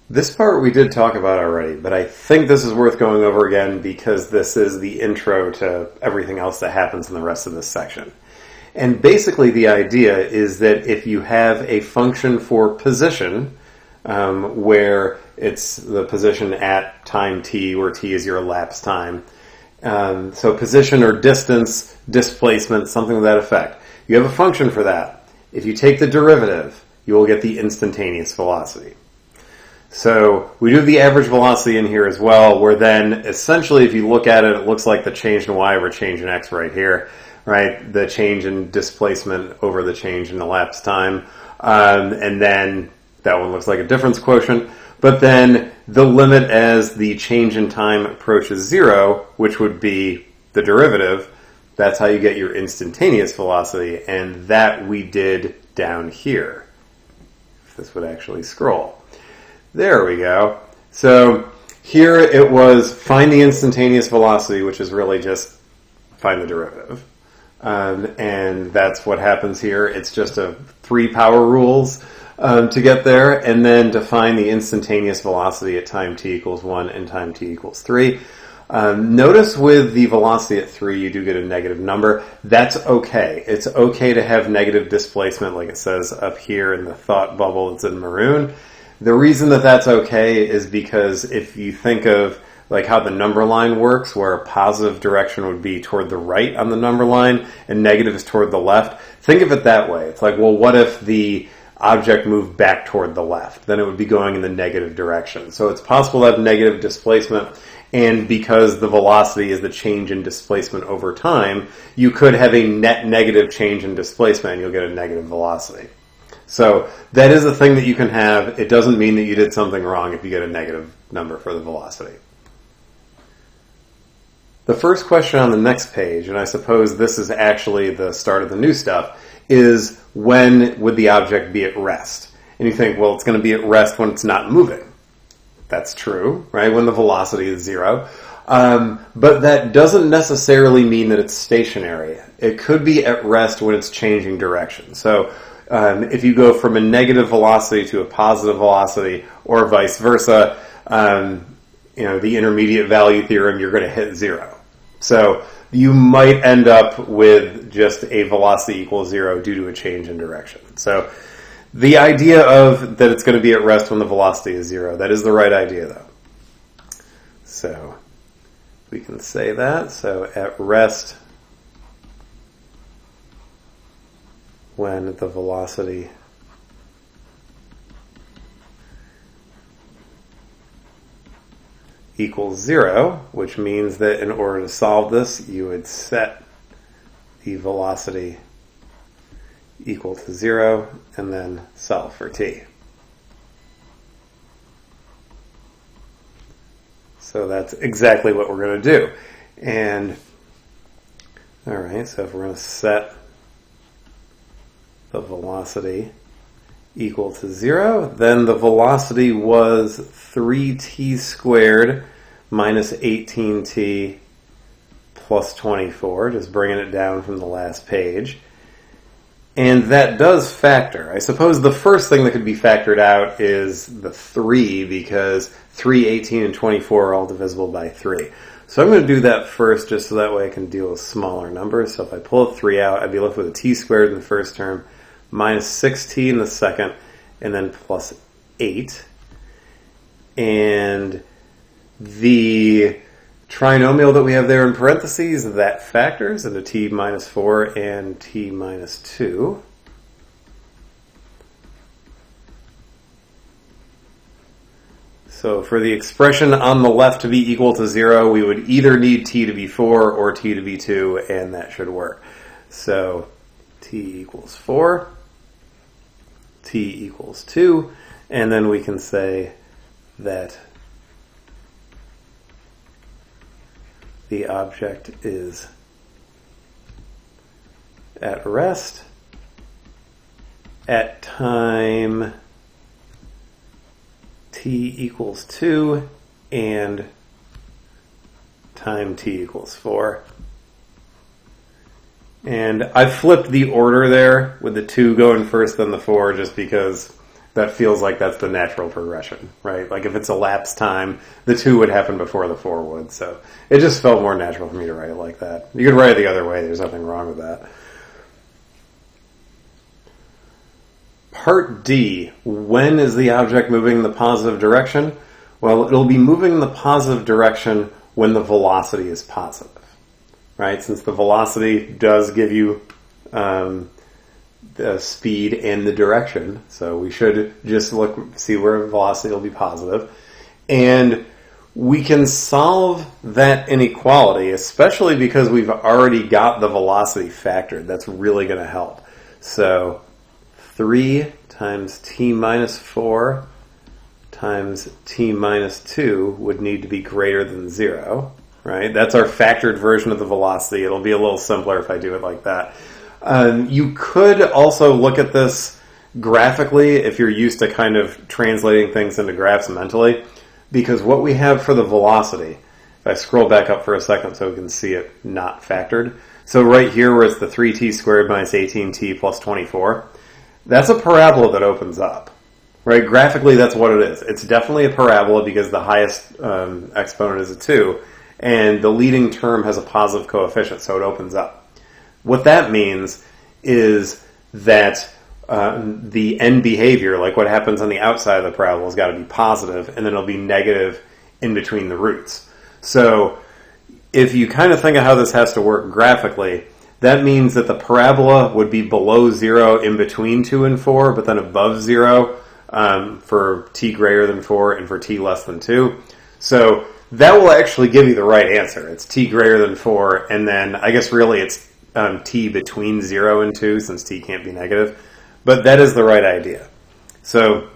This part we did talk about already, but I think this is worth going over again because this is the intro to everything else that happens in the rest of this section. And basically the idea is that if you have a function for position, where it's the position at time t, where t is your elapsed time, so position or distance, displacement, something to that effect. You have a function for that. If you take the derivative, you will get the instantaneous velocity. So we do the average velocity in here as well, where then essentially if you look at it, it looks like the change in y over change in x right here, right? The change in displacement over the change in elapsed time. And then that one looks like a difference quotient. But then the limit as the change in time approaches zero, which would be the derivative, that's how you get your instantaneous velocity. And that we did down here. If this would actually scroll. There we go. So here it was find the instantaneous velocity, which is really just find the derivative. And that's what happens here. It's just 3 power rules to get there. And then to find the instantaneous velocity at time t equals 1 and time t equals 3. Notice with the velocity at 3, you do get a negative number. That's okay. It's okay to have negative displacement, like it says up here in the thought bubble that's in maroon. The reason that that's okay is because if you think of like how the number line works, where a positive direction would be toward the right on the number line and negative is toward the left, think of it that way. It's like, well, what if the object moved back toward the left? Then it would be going in the negative direction. So it's possible to have negative displacement, and because the velocity is the change in displacement over time, you could have a net negative change in displacement and you'll get a negative velocity. So that is a thing that you can have. It doesn't mean that you did something wrong if you get a negative number for the velocity. The first question on the next page, and I suppose this is actually the start of the new stuff, is when would the object be at rest? And you think, well, it's going to be at rest when it's not moving. That's true, right? When the velocity is 0. But that doesn't necessarily mean that it's stationary. It could be at rest when it's changing direction. So if you go from a negative velocity to a positive velocity, or vice versa, the intermediate value theorem, you're going to hit 0. So you might end up with just a velocity equals 0 due to a change in direction. So the idea of that it's going to be at rest when the velocity is 0, that is the right idea though. So we can say that. So at rest when the velocity equals 0, which means that in order to solve this, you would set the velocity equal to 0 and then solve for t. So that's exactly what we're going to do. And all right, so if we're going to set the velocity equal to 0, then the velocity was 3t squared minus 18t plus 24, just bringing it down from the last page. And that does factor. I suppose the first thing that could be factored out is the 3, because 3, 18, and 24 are all divisible by 3. So I'm going to do that first just so that way I can deal with smaller numbers. So if I pull a 3 out, I'd be left with a t squared in the first term, minus 6t in the second, and then plus 8. And the trinomial that we have there in parentheses, that factors into t minus 4 and t minus 2. So for the expression on the left to be equal to 0, we would either need t to be 4 or t to be 2, and that should work. So t equals 4, t equals 2, and then we can say that the object is at rest at time t equals 2 and time t equals 4. And I flipped the order there with the 2 going first, then the 4, just because that feels like that's the natural progression, right? Like if it's elapsed time, the 2 would happen before the 4 would. So it just felt more natural for me to write it like that. You could write it the other way. There's nothing wrong with that. Part D, when is the object moving in the positive direction? Well, it'll be moving in the positive direction when the velocity is positive, right? Since the velocity does give you the speed and the direction, so we should just see where velocity will be positive. And we can solve that inequality, especially because we've already got the velocity factored. That's really going to help. So 3 times t minus 4 times t minus 2 would need to be greater than 0, right? That's our factored version of the velocity. It'll be a little simpler if I do it like that. You could also look at this graphically if you're used to kind of translating things into graphs mentally, because what we have for the velocity, if I scroll back up for a second so we can see it not factored. So right here where it's the 3t squared minus 18t plus 24, that's a parabola that opens up, right? Graphically, that's what it is. It's definitely a parabola because the highest exponent is a 2, and the leading term has a positive coefficient, so it opens up. What that means is that the end behavior, like what happens on the outside of the parabola, has got to be positive, and then it'll be negative in between the roots. So if you kind of think of how this has to work graphically, that means that the parabola would be below 0 in between 2 and 4, but then above 0 for t greater than 4 and for t less than 2. So that will actually give you the right answer. It's t greater than 4, and then I guess really it's t between 0 and 2, since t can't be negative. But that is the right idea. So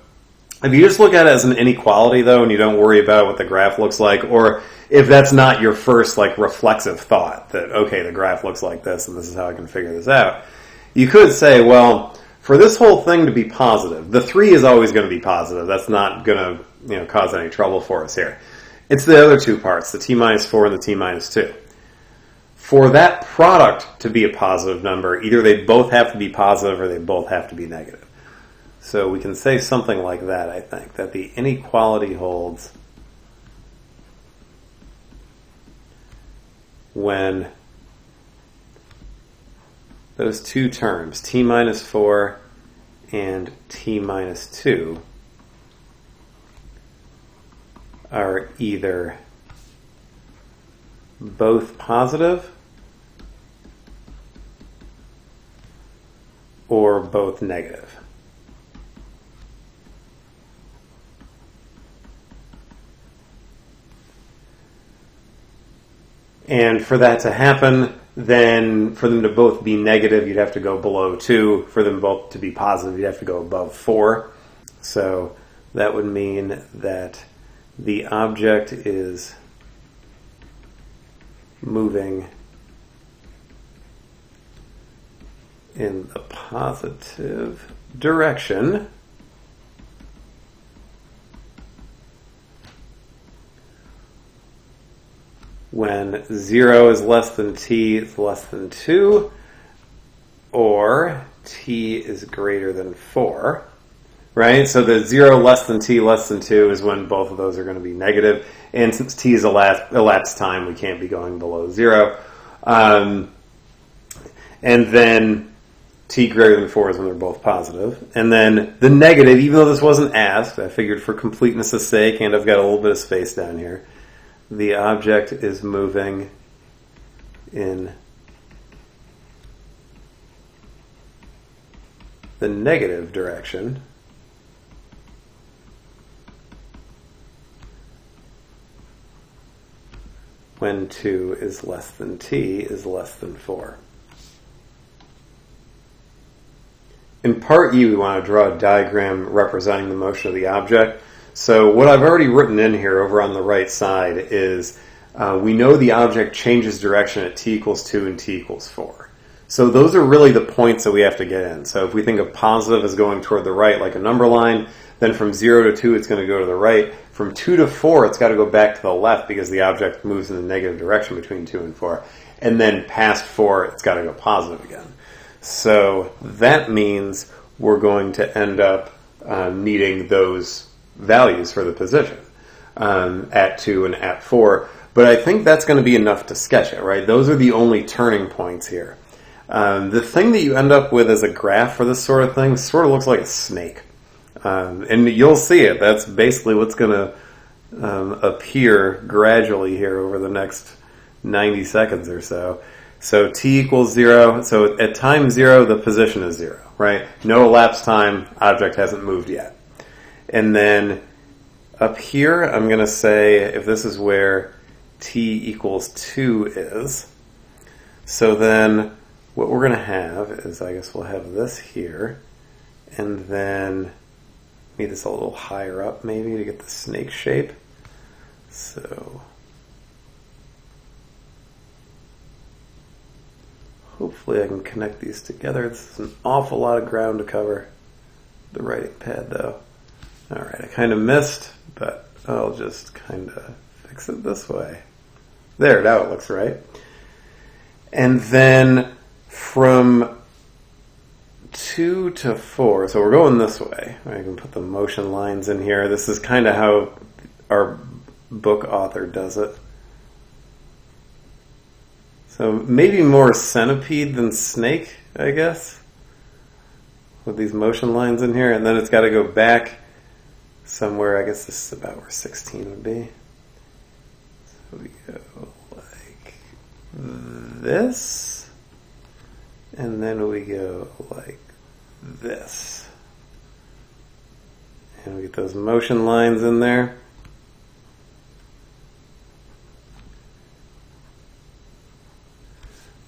if you just look at it as an inequality, though, and you don't worry about what the graph looks like, or if that's not your first reflexive thought, that, okay, the graph looks like this, and this is how I can figure this out, you could say, well, for this whole thing to be positive, the 3 is always going to be positive. That's not going to cause any trouble for us here. It's the other 2 parts, the t minus 4 and the t minus 2. For that product to be a positive number, either they both have to be positive or they both have to be negative. So we can say something like that, I think, that the inequality holds when those 2 terms, t minus 4 and t minus 2, are either both positive or both negative. And for that to happen, then for them to both be negative, you'd have to go below 2. For them both to be positive, you'd have to go above 4. So that would mean that the object is moving in the positive direction when 0 is less than t is less than 2, or t is greater than 4, right? So the 0 less than t less than 2 is when both of those are going to be negative, and since t is elapsed time, we can't be going below 0. And then t greater than 4 is when they're both positive. And then the negative, even though this wasn't asked, I figured for completeness' sake, and I've got a little bit of space down here, the object is moving in the negative direction when 2 is less than t is less than 4. In part E, we want to draw a diagram representing the motion of the object. So what I've already written in here over on the right side is we know the object changes direction at t equals 2 and t equals 4. So those are really the points that we have to get in. So if we think of positive as going toward the right like a number line, then from 0 to 2 it's going to go to the right. From 2 to 4 it's got to go back to the left because the object moves in the negative direction between 2 and 4. And then past 4 it's got to go positive again. So that means we're going to end up needing those values for the position at 2 and at 4. But I think that's going to be enough to sketch it, right? Those are the only turning points here. The thing that you end up with as a graph for this sort of thing sort of looks like a snake. And you'll see it. That's basically what's going to appear gradually here over the next 90 seconds or so. So t equals 0. So at time 0, the position is 0, right? No elapsed time, object hasn't moved yet. And then up here, I'm going to say if this is where t equals 2 is. So then what we're going to have is, I guess we'll have this here, and then need this a little higher up maybe to get the snake shape. So hopefully I can connect these together. This is an awful lot of ground to cover. The writing pad though. Alright, I kind of missed, but I'll just kind of fix it this way. There, now it looks right. And then from 2 to 4, so we're going this way. I can put the motion lines in here. This is kind of how our book author does it. So maybe more centipede than snake, I guess, with these motion lines in here. And then it's got to go back somewhere. I guess this is about where 16 would be. So we go like this, and then we go like this. And we get those motion lines in there.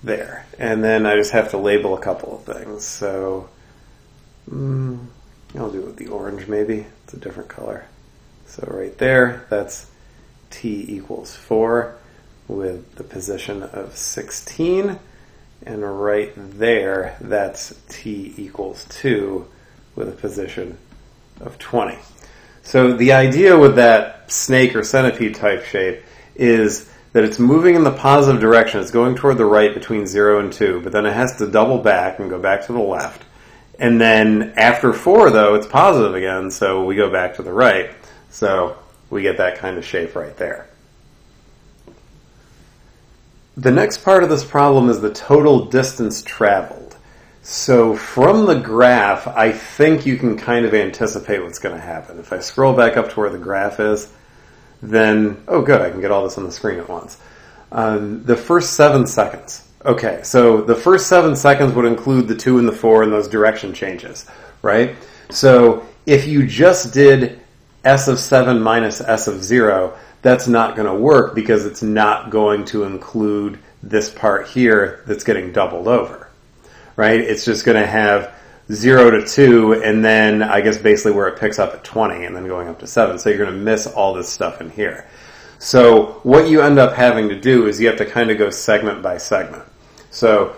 There. And then I just have to label a couple of things. So I'll do it with the orange maybe. It's a different color. So right there, that's t equals 4 with the position of 16. And right there, that's t equals 2 with a position of 20. So the idea with that snake or centipede type shape is that it's moving in the positive direction. It's going toward the right between 0 and 2, but then it has to double back and go back to the left. And then after 4, though, it's positive again, so we go back to the right. So we get that kind of shape right there. The next part of this problem is the total distance traveled. So from the graph, I think you can kind of anticipate what's going to happen. If I scroll back up to where the graph is, then, oh good, I can get all this on the screen at once. The first 7 seconds. Okay, so the first 7 seconds would include the 2 and the 4 and those direction changes, right? So if you just did s of 7 minus s of 0, that's not going to work because it's not going to include this part here that's getting doubled over, right? It's just going to have 0 to 2, and then I guess basically where it picks up at 20 and then going up to 7. So you're going to miss all this stuff in here. So what you end up having to do is you have to kind of go segment by segment. So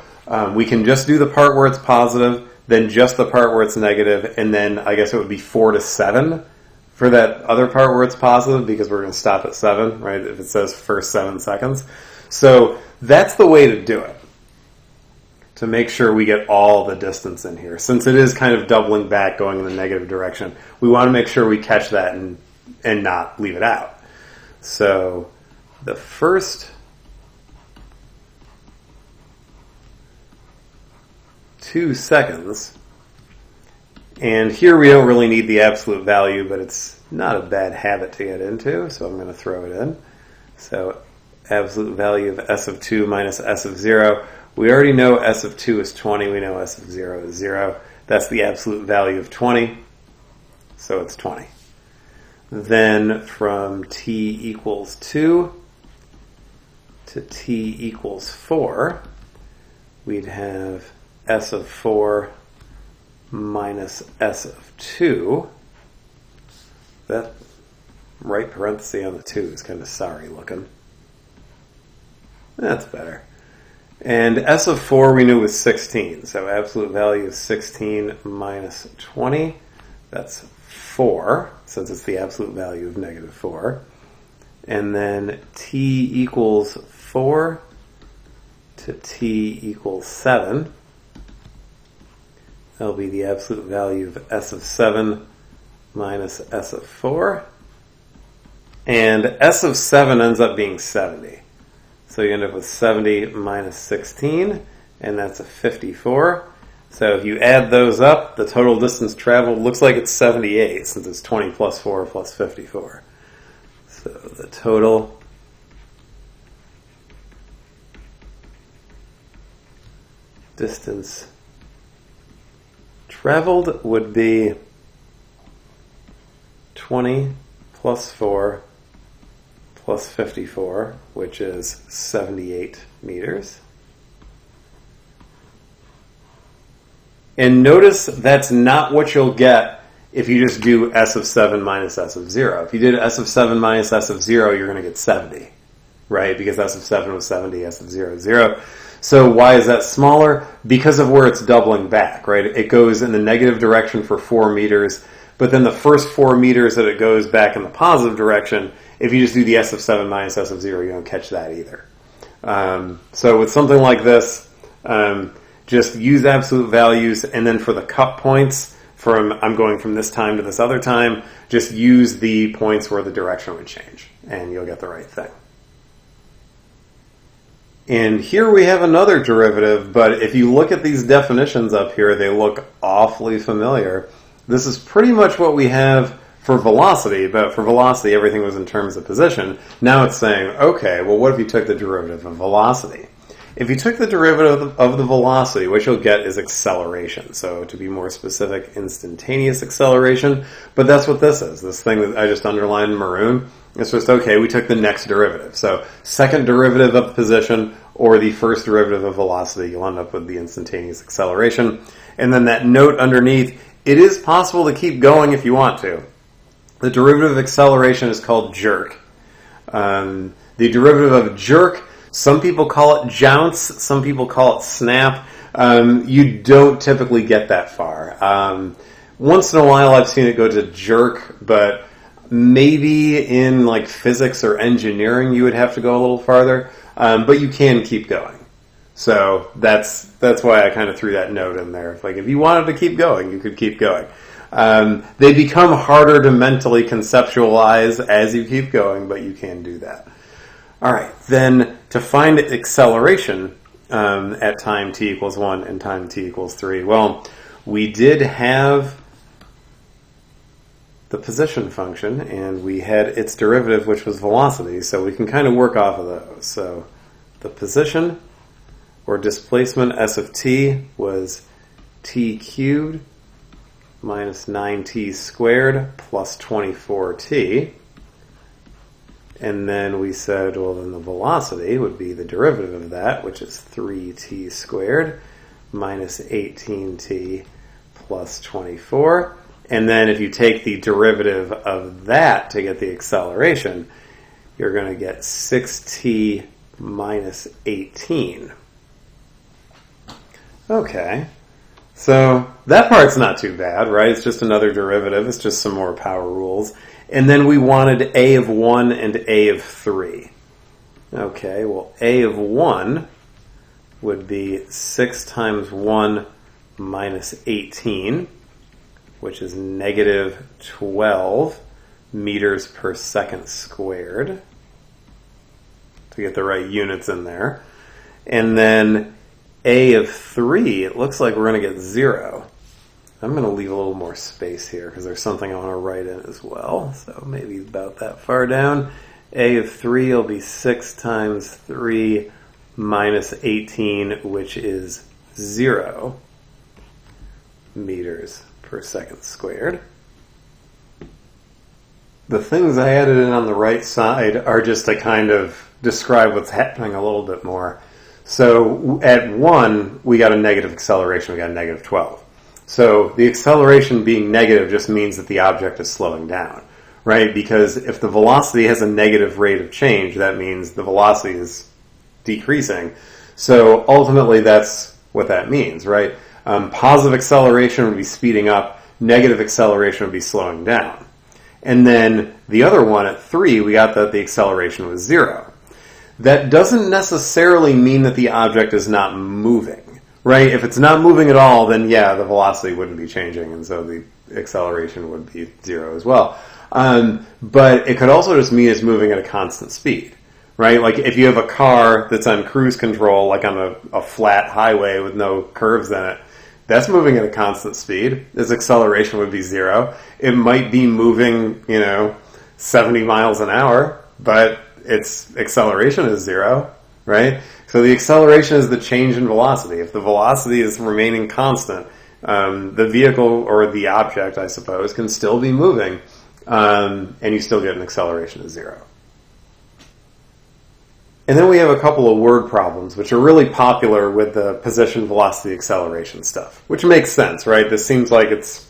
we can just do the part where it's positive, then just the part where it's negative, and then I guess it would be 4 to 7 for that other part where it's positive because we're going to stop at 7, right, if it says first 7 seconds. So that's the way to do it, to make sure we get all the distance in here. Since it is kind of doubling back, going in the negative direction, we want to make sure we catch that and not leave it out. So the first 2 seconds, and here we don't really need the absolute value, but it's not a bad habit to get into, so I'm going to throw it in. So absolute value of s of 2 minus s of 0. We already know s of 2 is 20. We know s of 0 is 0. That's the absolute value of 20. So it's 20. Then from t equals 2 to t equals 4, we'd have s of 4 minus s of 2. That right parenthesis on the 2 is kind of sorry looking. That's better. And s of 4 we knew was 16, so absolute value is 16 minus 20. That's 4, since it's the absolute value of negative 4. And then t equals 4 to t equals 7. That'll be the absolute value of s of 7 minus s of 4. And s of 7 ends up being 70. So you end up with 70 minus 16, and that's a 54. So if you add those up, the total distance traveled looks like it's 78, since it's 20 plus 4 plus 54. So the total distance traveled would be 20 plus 4 plus 54, which is 78 meters. And notice that's not what you'll get if you just do s of 7 minus s of 0. If you did s of 7 minus s of 0, you're going to get 70, right? Because s of 7 was 70, s of 0 is 0. So why is that smaller? Because of where it's doubling back, right? It goes in the negative direction for 4 meters, but then the first 4 meters that it goes back in the positive direction, if you just do the s of 7 minus s of 0, you don't catch that either. So with something like this, just use absolute values, and then for the cut points, I'm going from this time to this other time, just use the points where the direction would change, and you'll get the right thing. And here we have another derivative, but if you look at these definitions up here, they look awfully familiar. This is pretty much what we have for velocity, but for velocity everything was in terms of position. Now it's saying, okay, well what if you took the derivative of velocity? If you took the derivative of the velocity, what you'll get is acceleration. So to be more specific, instantaneous acceleration. But that's what this is. This thing that I just underlined in maroon, it's just, okay, we took the next derivative. So second derivative of position or the first derivative of velocity, you'll end up with the instantaneous acceleration. And then that note underneath, it is possible to keep going if you want to. The derivative of acceleration is called jerk. The derivative of jerk, some people call it jounce, some people call it snap. You don't typically get that far. Once in a while I've seen it go to jerk, but maybe in like physics or engineering you would have to go a little farther, but you can keep going. So that's why I kind of threw that note in there. Like if you wanted to keep going, you could keep going. They become harder to mentally conceptualize as you keep going, but you can do that. All right, then to find acceleration at time t equals 1 and time t equals 3, well, we did have the position function, and we had its derivative, which was velocity, so we can kind of work off of those. So the position, or displacement s of t, was t cubed minus 9t squared plus 24t. And then we said, well, then the velocity would be the derivative of that, which is 3t squared minus 18t plus 24. And then if you take the derivative of that to get the acceleration, you're going to get 6t minus 18. Okay, so that part's not too bad, right? It's just another derivative. It's just some more power rules. And then we wanted a of 1 and a of 3. Okay, well, a of 1 would be 6 times 1 minus 18, which is negative 12 meters per second squared, to get the right units in there. And then a of 3, it looks like we're going to get 0. I'm going to leave a little more space here because there's something I want to write in as well. So maybe about that far down. A of 3 will be 6 times 3 minus 18, which is 0 meters per second squared. The things I added in on the right side are just to kind of describe what's happening a little bit more. So at 1, we got a negative acceleration. We got a negative 12. So the acceleration being negative just means that the object is slowing down, right? Because if the velocity has a negative rate of change, that means the velocity is decreasing. So ultimately that's what that means, right? Positive acceleration would be speeding up, negative acceleration would be slowing down. And then the other one at 3, we got that the acceleration was 0. That doesn't necessarily mean that the object is not moving, right? If it's not moving at all, then yeah, the velocity wouldn't be changing, and so the acceleration would be 0 as well. But it could also just mean it's moving at a constant speed, right? Like if you have a car that's on cruise control, like on a flat highway with no curves in it, that's moving at a constant speed. Its acceleration would be 0. It might be moving, 70 miles an hour, but its acceleration is 0, right? So the acceleration is the change in velocity. If the velocity is remaining constant, the vehicle or the object, I suppose, can still be moving, and you still get an acceleration of 0. And then we have a couple of word problems, which are really popular with the position, velocity, acceleration stuff, which makes sense, right? This seems like it's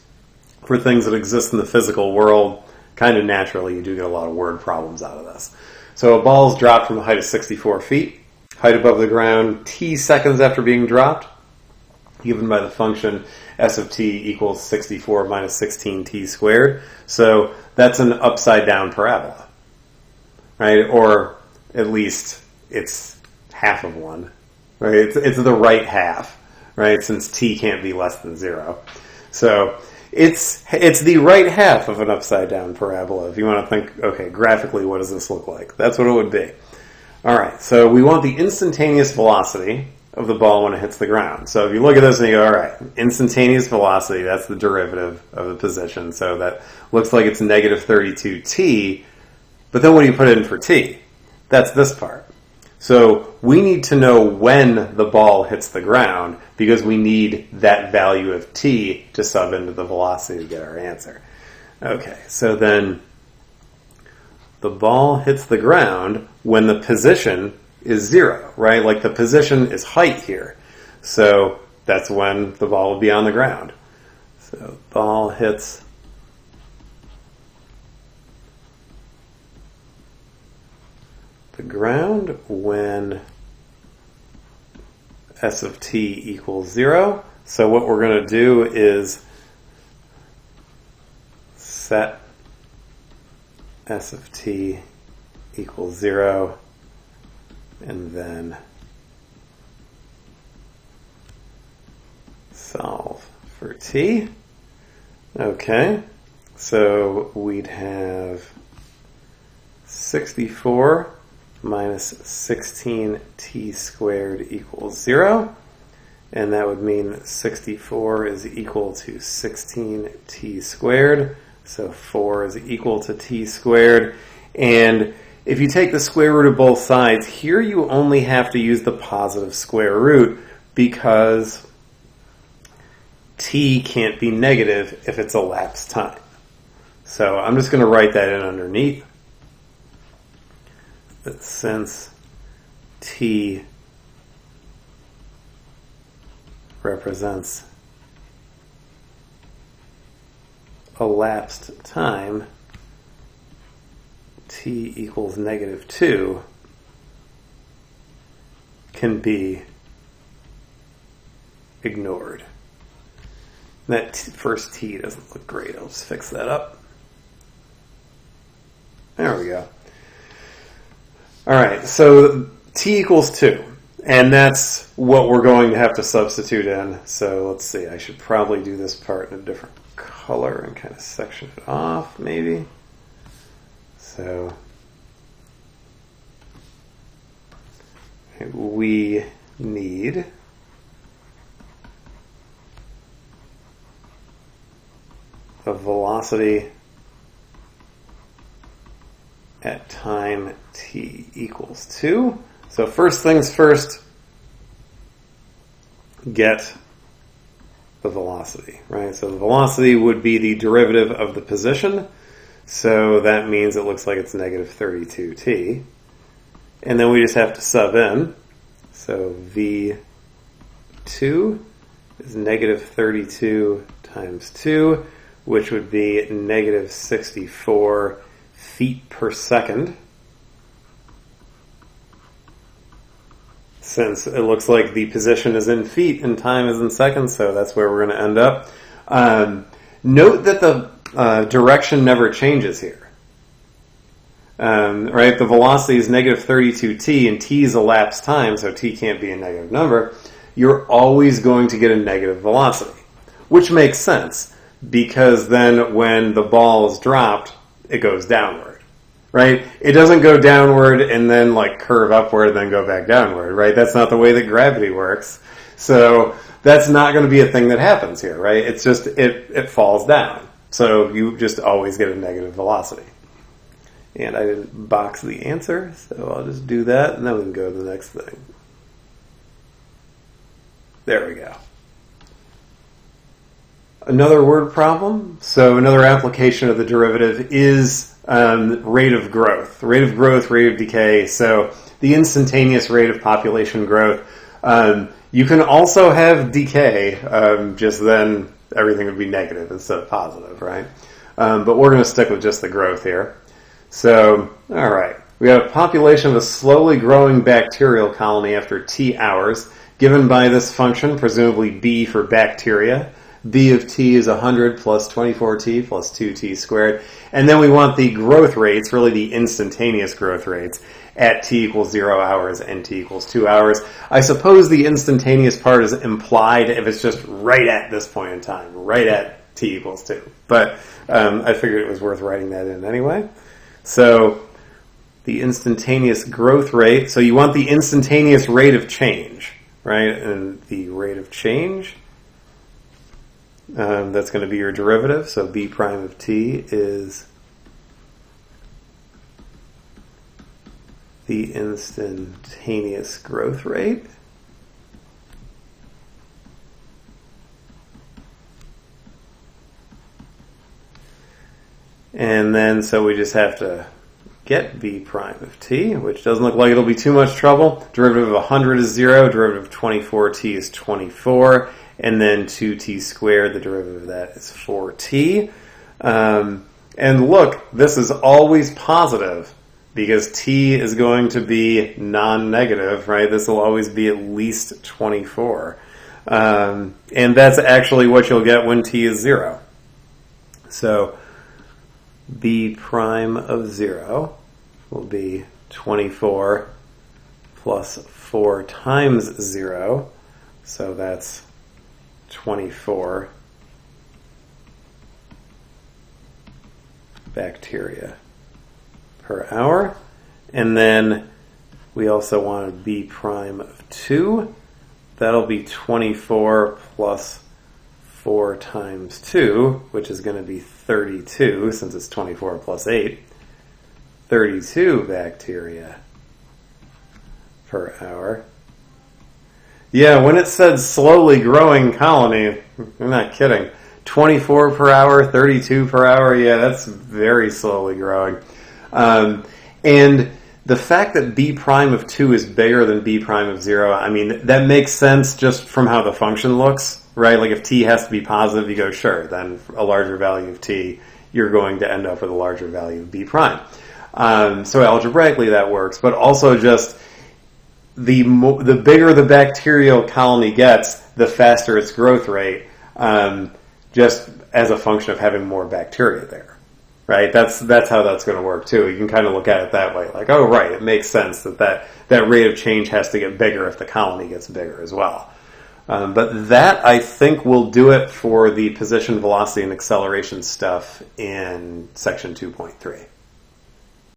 for things that exist in the physical world. Kind of naturally, you do get a lot of word problems out of this. So a ball is dropped from a height of 64 feet, height above the ground, t seconds after being dropped, given by the function s of t equals 64 minus 16t squared. So that's an upside down parabola, right? Or at least it's half of one, right? It's the right half, right? Since t can't be less than 0. So it's the right half of an upside down parabola. If you want to think, okay, graphically, what does this look like? That's what it would be. All right, so we want the instantaneous velocity of the ball when it hits the ground. So if you look at this and you go, all right, instantaneous velocity, that's the derivative of the position. So that looks like it's negative 32t, but then what do you put in for t? That's this part. So we need to know when the ball hits the ground because we need that value of t to sub into the velocity to get our answer. Okay, so then the ball hits the ground when the position is 0, right? Like the position is height here. So that's when the ball will be on the ground. So ball hits the ground when s of t equals 0. So what we're going to do is set s of t equals 0 and then solve for t. Okay, so we'd have 64 minus 16t squared equals 0. And that would mean 64 is equal to 16t squared. So 4 is equal to t squared. And if you take the square root of both sides, here you only have to use the positive square root because t can't be negative if it's elapsed time. So I'm just going to write that in underneath. That since t represents elapsed time, t equals negative 2 can be ignored. That first t doesn't look great. I'll just fix that up. There we go. All right, so t equals 2, and that's what we're going to have to substitute in. So let's see, I should probably do this part in a different color and kind of section it off, maybe. So we need a velocity at time t equals 2. So first things first, get the velocity, right? So the velocity would be the derivative of the position. So that means it looks like it's negative 32t. And then we just have to sub in. So v2 is negative 32 times 2, which would be negative 64 feet per second. Since it looks like the position is in feet and time is in seconds, so that's where we're going to end up. Note that the direction never changes here. Right? The velocity is negative 32t, and t is elapsed time, so t can't be a negative number. you're always going to get a negative velocity, which makes sense because then when the ball is dropped, it goes downward, right? It doesn't go downward and then like curve upward and then go back downward, right? That's not the way that gravity works. So that's not going to be a thing that happens here, right? It's just, it falls down. So you just always get a negative velocity. And I didn't box the answer, so I'll just do that, and then we can go to the next thing. There we go. Another word problem. So another application of the derivative is rate of growth. Rate of growth, rate of decay. So the instantaneous rate of population growth. You can also have decay, just then everything would be negative instead of positive, right? But we're going to stick with just the growth here. So, all right, we have a population of a slowly growing bacterial colony after T hours, given by this function, presumably B for bacteria. B of T is 100 plus 24T plus 2T squared. And then we want the growth rates, really the instantaneous growth rates, at T equals 0 hours and T equals 2 hours. I suppose the instantaneous part is implied if it's just right at this point in time, right at T equals 2. But I figured it was worth writing that in anyway. So the instantaneous growth rate, so you want the instantaneous rate of change, right? And the rate of change, that's going to be your derivative. So B prime of T is the instantaneous growth rate. And then, so we just have to get B prime of T, which doesn't look like it'll be too much trouble. Derivative of 100 is 0, derivative of 24T is 24, and then 2T squared, the derivative of that is 4T. And look, this is always positive because T is going to be non-negative, right? This will always be at least 24. And that's actually what you'll get when T is 0. So B prime of 0 will be 24 plus 4 times 0. So that's 24 bacteria per hour. And then we also want a B prime of 2. That'll be 24 plus 4 times 2, which is going to be 32, since it's 24 plus 8. 32 bacteria per hour. Yeah, when it said slowly growing colony, I'm not kidding. 24 per hour, 32 per hour, yeah, that's very slowly growing. And the fact that B prime of 2 is bigger than B prime of 0, I mean, that makes sense just from how the function looks, right? Like if T has to be positive, you go, sure, then a larger value of T, you're going to end up with a larger value of B prime. So algebraically that works, but also just the bigger the bacterial colony gets, the faster its growth rate, just as a function of having more bacteria there, right? That's how that's going to work too. You can kind of look at it that way, like, oh, right, it makes sense that rate of change has to get bigger if the colony gets bigger as well. But that, I think, will do it for the position, velocity, and acceleration stuff in section 2.3.